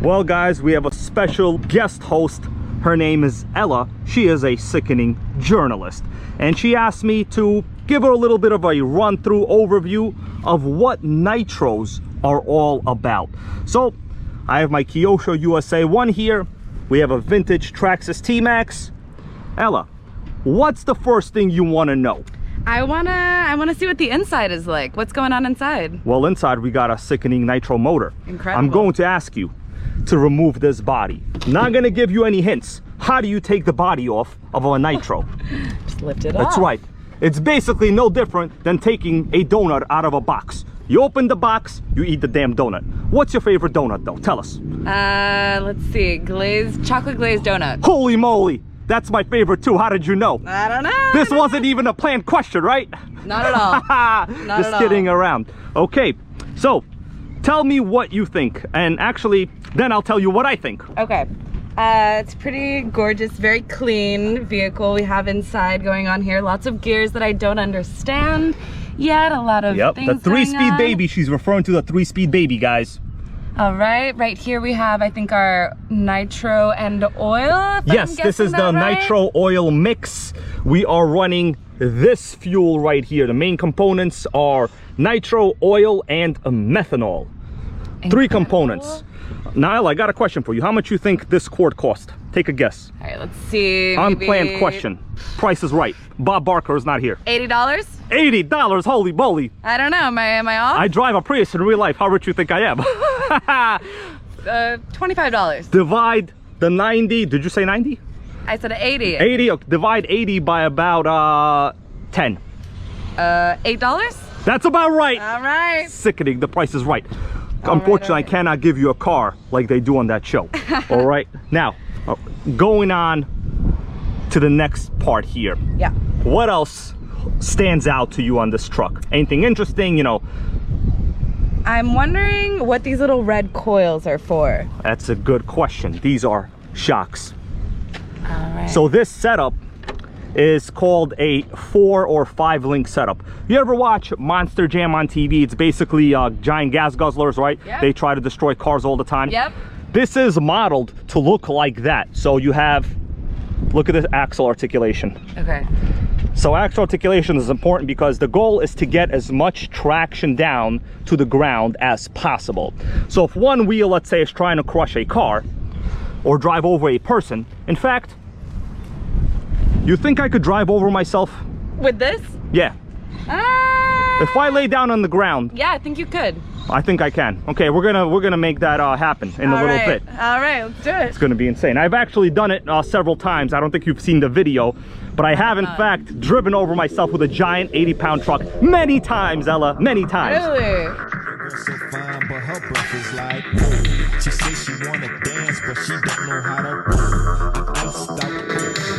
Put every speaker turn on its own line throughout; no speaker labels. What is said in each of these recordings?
Well guys, we have a special guest host. Her name is Ella. She is a sickening journalist, and she asked me to give her a little bit of a run-through overview of what nitros are all about. So I have my Kyosho USA1 here. We have a vintage Traxxas T-Maxx. Ella, what's the first thing you want to know?
I wanna see what the inside is like. What's going on inside?
Well, inside we got a sickening nitro motor.
Incredible.
I'm going to ask you to remove this body. Not gonna give you any hints. How do you take the body off of a nitro?
Just lift it up.
That's right. It's basically no different than taking a donut out of a box. You open the box, you eat the damn donut. What's your favorite donut though? Tell us.
Let's see, chocolate glazed donut.
Holy moly, that's my favorite too. How did you know?
I don't know.
This wasn't even a planned question, right?
Not at all. Not
Just kidding around. Okay, so tell me what you think, and actually then I'll tell you what I think.
Okay. It's pretty gorgeous, very clean vehicle we have inside going on here. Lots of gears that I don't understand yet. A lot of things
the 3-speed baby. She's referring to the 3-speed baby, guys.
All right, right here we have, I think, our nitro and oil.
Yes, this is the nitro oil mix. We are running this fuel right here. The main components are nitro, oil, and methanol.
Incredible.
3 components. Niall, I got a question for you. How much you think this quart cost? Take a guess.
All right, let's see.
Unplanned question. Price is right. Bob Barker is not here.
$80?
$80, holy moly.
I don't know, am I off?
I drive a Prius in real life. How rich you think I am?
$25.
Divide the 90, did you say 90?
I said 80.
80, divide 80 by about 10.
$8?
That's about right.
All right.
Sickening, the price is right. Unfortunately, I cannot give you a car like they do on that show. All right, now going on to the next part here.
Yeah.
What else stands out to you on this truck? Anything interesting, you know?
I'm wondering what these little red coils are for.
That's a good question. These are shocks.
All right.
So this setup is called a 4 or 5 link setup. You ever watch Monster Jam on TV? It's basically giant gas guzzlers, right?
Yep.
They try to destroy cars all the time.
Yep.
This is modeled to look like that. So you have, look at this axle articulation.
Okay.
So axle articulation is important because the goal is to get as much traction down to the ground as possible. So if one wheel, let's say, is trying to crush a car or drive over a person, in fact, you think I could drive over myself?
With this?
Yeah. If I lay down on the ground.
Yeah, I think you could.
I think I can. Okay, we're gonna make that happen in a little bit.
All right, let's do it.
It's gonna be insane. I've actually done it several times. I don't think you've seen the video, but I have in fact driven over myself with a giant 80-pound truck many times, Ella, many times.
Really?
So fine, but her breath is like, whoa. She says she wanna dance, but she don't know how to roll. Iced out cold.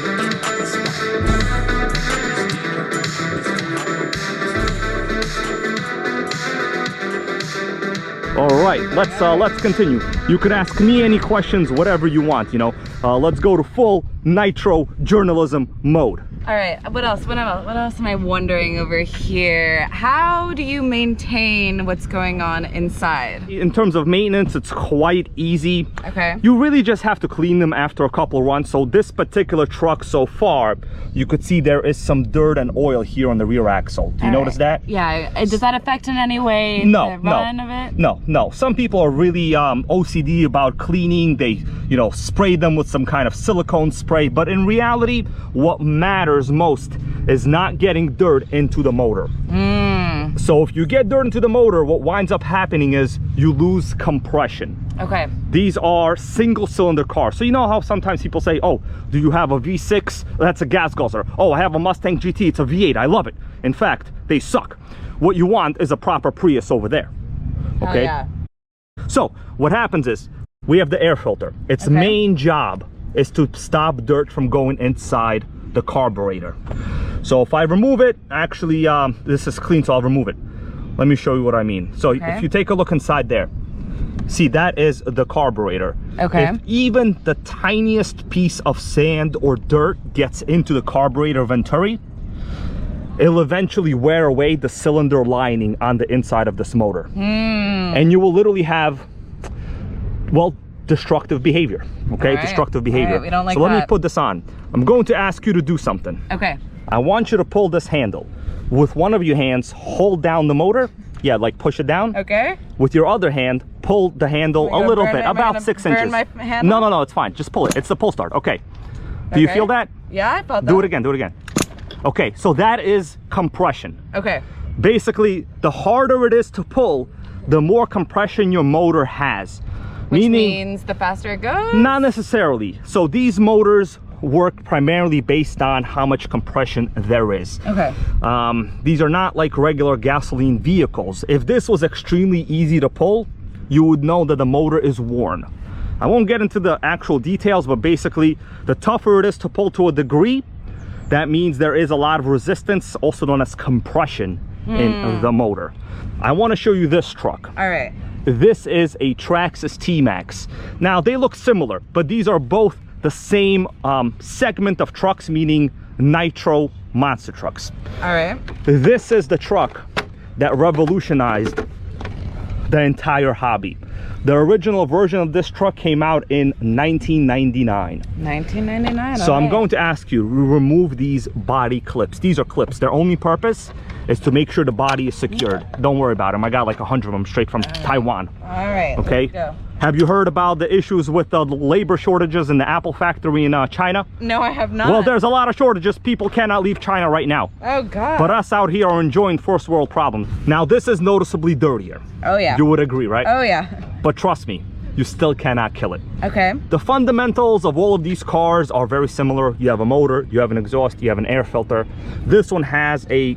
All right, let's continue. You could ask me any questions, whatever you want, you know. Let's go to full nitro journalism mode.
All right, what else am I wondering over here? How do you maintain what's going on inside?
In terms of maintenance, it's quite easy.
Okay.
You really just have to clean them after a couple runs. So this particular truck so far, you could see there is some dirt and oil here on the rear axle. Do you notice that?
Yeah, does that affect in any way the run of it?
No. Some people are really OCD about cleaning. They, you know, spray them with some kind of silicone spray. But in reality, what matters most is not getting dirt into the motor. So if you get dirt into the motor, what winds up happening is you lose compression.
Okay.
These are single cylinder cars. So you know how sometimes people say, oh, do you have a V6? That's a gas guzzler. Oh, I have a Mustang GT. It's a V8. I love it. In fact, they suck. What you want is a proper Prius over there. Okay.
Oh, yeah.
So what happens is we have the air filter. Its main job is to stop dirt from going inside the carburetor. So if I remove it, actually this is clean, so I'll remove it. Let me show you what I mean. So if you take a look inside there, see, that is the carburetor.
Okay.
If even the tiniest piece of sand or dirt gets into the carburetor venturi, it'll eventually wear away the cylinder lining on the inside of this motor. And you will literally have, well, destructive behavior. Okay,
All
destructive
right.
behavior.
All right, we don't like
so let me
that.
put this on. I'm going to ask you to do something.
Okay.
I want you to pull this handle. With one of your hands, hold down the motor. Yeah, like push it down.
Okay.
With your other hand, pull the handle a little bit, about 6 inches.
Burn my handle?
No, no, no, it's fine. Just pull it. It's the pull start. Okay. Do you
Okay.
feel that?
Yeah, I felt that.
Do it again. Do it again. Okay, so that is compression.
Okay.
Basically, the harder it is to pull, the more compression your motor has.
Which means the faster it goes?
Not necessarily. So these motors work primarily based on how much compression there is.
Okay.
These are not like regular gasoline vehicles. If this was extremely easy to pull, you would know that the motor is worn. I won't get into the actual details, but basically, the tougher it is to pull to a degree, that means there is a lot of resistance, also known as compression, in the motor. I want to show you this truck.
All right.
This is a Traxxas T-Maxx. Now, they look similar, but these are both the same segment of trucks, meaning Nitro monster trucks.
All right.
This is the truck that revolutionized the entire hobby. The original version of this truck came out in 1999.
1999.
So
all
I'm
right.
going to ask you to remove these body clips. These are clips. Their only purpose is to make sure the body is secured. Don't worry about them. I got like 100 of them straight from Taiwan.
All right.
Okay.
Let's go.
Have you heard about the issues with the labor shortages in the Apple factory in China?
No, I have not.
Well, there's a lot of shortages. People cannot leave China right now.
Oh God.
But us out here are enjoying first world problems. Now, this is noticeably dirtier.
Oh yeah.
You would agree, right?
Oh yeah.
But trust me, you still cannot kill it.
Okay.
The fundamentals of all of these cars are very similar. You have a motor, you have an exhaust, you have an air filter. This one has a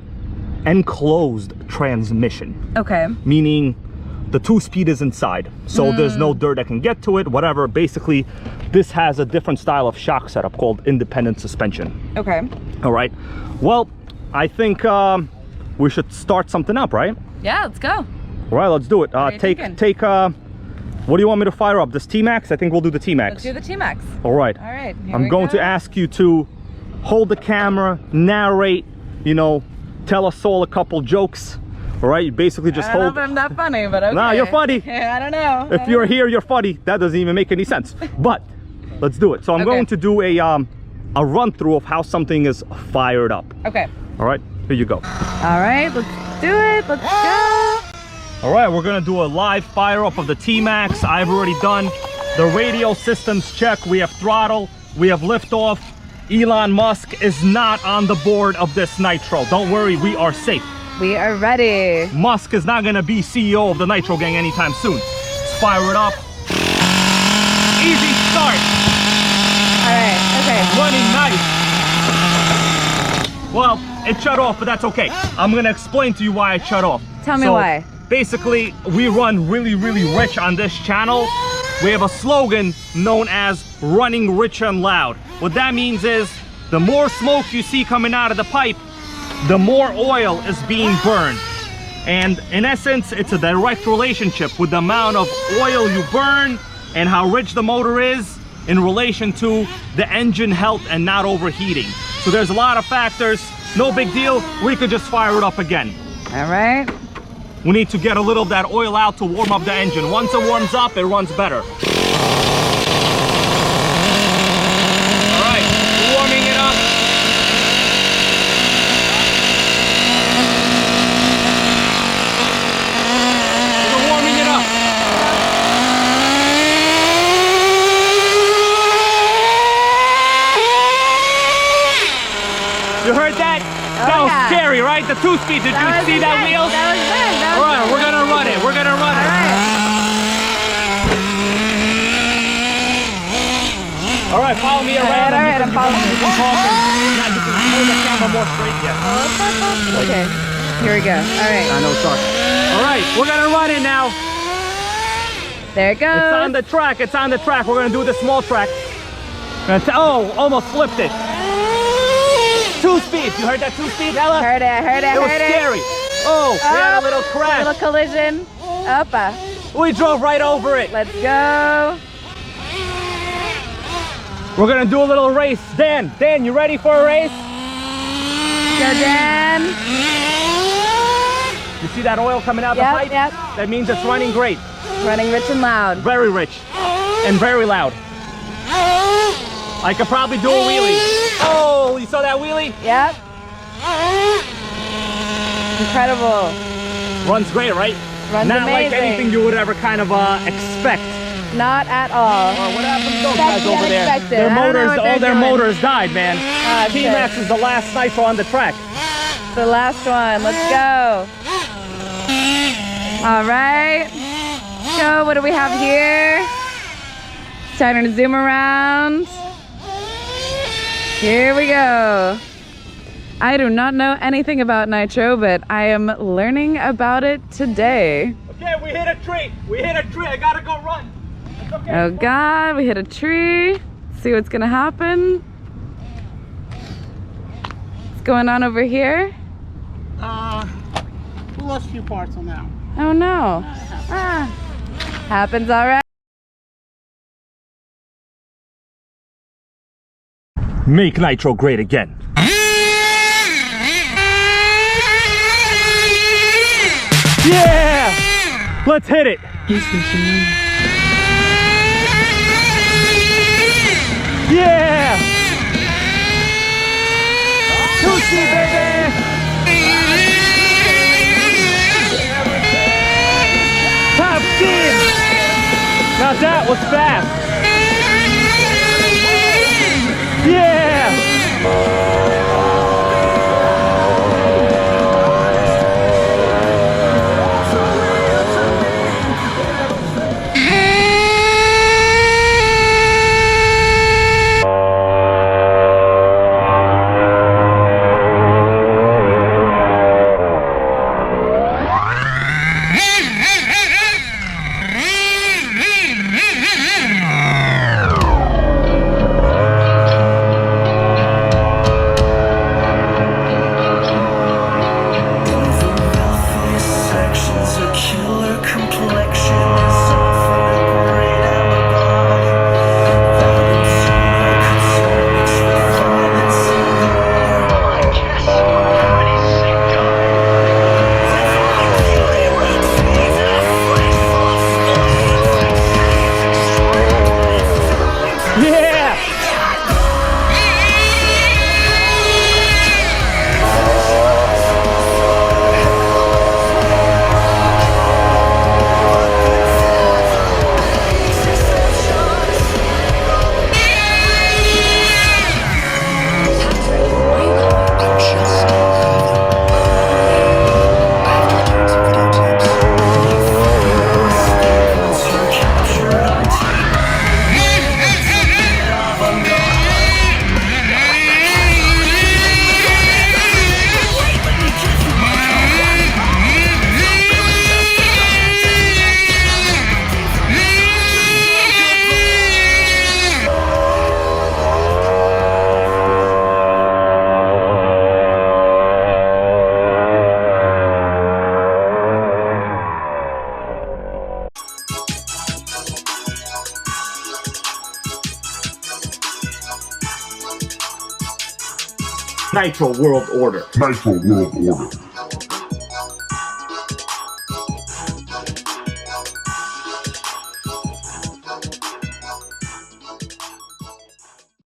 enclosed transmission,
Okay.
meaning the 2-speed is inside, so there's no dirt that can get to it, whatever. Basically, this has a different style of shock setup called independent suspension.
Okay.
All right. Well, I think we should start something up, right?
Yeah, let's go.
All right, let's do it.
are you thinking?
What do you want me to fire up? This T-Maxx? I think we'll do the T-Maxx.
Let's do the T-Maxx.
All right.
All right. Here
I'm
we
going
go.
to ask you to hold the camera, narrate, you know, tell us all a couple jokes. All right, you basically just
I don't
hold.
know if I'm that funny, but okay.
Nah, you're funny.
I don't know.
If you're here, you're funny. That doesn't even make any sense. But let's do it. So I'm
Okay.
going to do a run through of how something is fired up.
Okay.
All right, here you go.
All right, let's do it. Let's go.
All right, we're gonna do a live fire up of the T-Maxx. I've already done the radio systems check. We have throttle, we have liftoff. Elon Musk is not on the board of this Nitro. Don't worry, we are safe.
We are ready.
Musk is not gonna be CEO of the Nitro gang anytime soon. Let's fire it up. Easy start.
All right. Okay.
Running nice. Well, it shut off, but that's okay. I'm gonna explain to you why it shut off.
Tell me why.
Basically, we run really, really rich on this channel. We have a slogan known as running rich and loud. What that means is the more smoke you see coming out of the pipe, the more oil is being burned. And in essence, it's a direct relationship with the amount of oil you burn and how rich the motor is in relation to the engine health and not overheating. So there's a lot of factors. No big deal. We could just fire it up again.
All right.
We need to get a little of that oil out to warm up the engine. Once it warms up, it runs better. All right, warming it up. We're warming it up. You heard that? That was
yeah.
scary, right? The 2-speed, did you see that wheel?
That was good. That was
All right, we're gonna run it. We're gonna run it. All right, follow me around.
All right, I'm following you.
You can talk and now you can hold the camera more straight. Yeah.
Okay. Here we go. All right.
I know, sorry. All right, we're gonna run it now.
There it goes.
It's on the track. It's on the track. We're gonna do the small track. Oh, almost flipped it. 2-speed. You heard that 2-speed, Ella?
Heard it. Heard it.
It was
Heard
scary. Oh, we had a little crash.
A little collision. Up.
We drove right over it.
Let's go.
We're gonna do a little race. Dan, you ready for a race?
Go, Dan.
You see that oil coming out the
Yep,
pipe?
yep.
That means it's running great.
Running rich and loud.
Very rich. and very loud. I could probably do a wheelie. Oh, you saw that wheelie?
Yep. Incredible.
Runs great, right?
Runs
Not like
amazing.
anything you would ever kind of expect.
Not at all.
Oh, what happened to those
That's
guys over there?
unexpected.
Their
I don't know
motors,
what
all
they're
their
doing.
motors died, man.
Ah,
T-Maxx
shit.
is the last Nitro on the track.
The last one. Let's go. All right. So what do we have here? Starting to zoom around. Here we go. I do not know anything about Nitro, but I am learning about it today.
Okay, we hit a tree. We hit a tree. I gotta go run. It's okay.
Oh God, we hit a tree. Let's see what's gonna happen. What's going on over here?
We lost a few parts on that one.
Oh no. Ah. Happens all right.
Make Nitro great again. Yeah! Let's hit it. Yeah! Tootsie, baby! Top speed! Now that was fast. Yeah! Nitro World Order.
Nitro World Order.